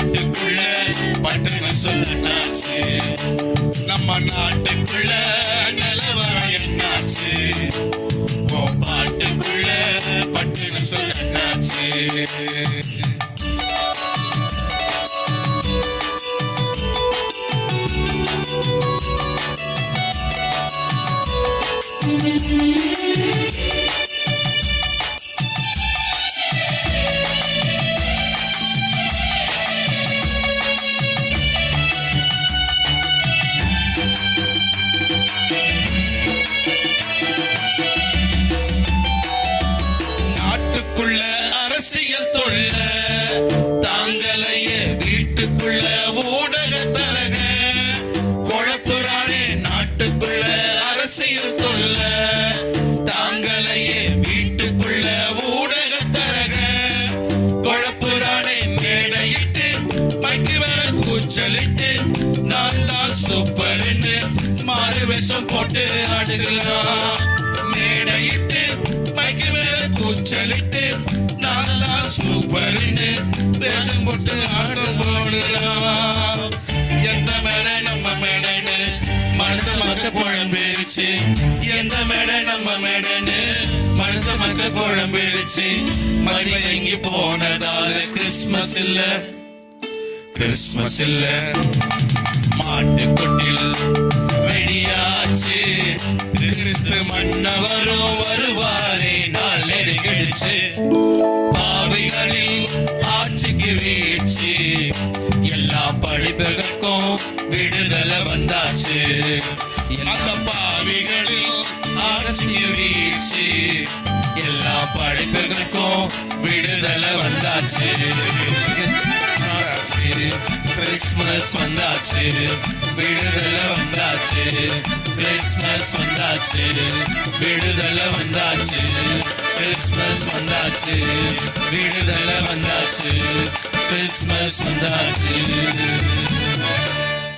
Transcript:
பாட்டுக்குள்ள பட்டுன்னு சொன்னாச்சு. நம்ம நாட்டுக்குள்ள நிலவரம் என்னாச்சு. உன் பாட்டுக்குள்ள பட்டுன்னு சொன்னாச்சு. நாட்டுக்குள்ள அரசியல் தொல்ல தாங்களைய வீட்டுக்குள்ள ஊடக தரக குழப்புறானே. நாட்டுக்குள்ள அரசியல் தொல்ல தாங்களைய வீட்டுக்குள்ள ஊடக தரக குழப்புறானே. மேடையிட்டு மைக்கு வேற கூச்சலிட்டு நான் தான் சூப்பர்னு மாறு வேஷம் போட்டு ஆடுகிறான். மேடையிட்டு மைக்கு வேற கூச்சலிட்டு நான் தான் சூப்பர்னு வேஷம் போட்டு ஆட்டம் போடுறான். எந்த மேடை நம்ம மேடைன்னு மனுஷ மக்க குழம்பிருச்சு. எந்த மேடை நம்ம மேடைன்னு மனுஷ மக்க குழம்பிருச்சு. மதிமயங்கி போனதால கிறிஸ்மஸ் இல்ல, கிறிஸ்மஸ் இல்ல. மாட்டுக்கொட்டில் வெடியாச்சு. கிறிஸ்து மன்னவரும் வருவாரே நாள் நெருங்கிடுச்சு. பாவிகளின் ஆட்சிக்கு வீழ்ச்சி. எல்லா படிப்புகளுக்கும் விடுதலை வந்தாச்சு. அந்த பாவிகளின் ஆட்சிக்கு வீழ்ச்சி. எல்லா படிப்புகளுக்கும் விடுதலை வந்தாச்சு. கிறிஸ்மஸ் வந்தாச்சு, விடுதலை வந்தாச்சு. கிறிஸ்மஸ் வந்தாச்சு, விடுதலை வந்தாச்சு. கிறிஸ்மஸ் வந்தாச்சு, விடுதலை வந்தாச்சு. கிறிஸ்மஸ் வந்தாச்சு.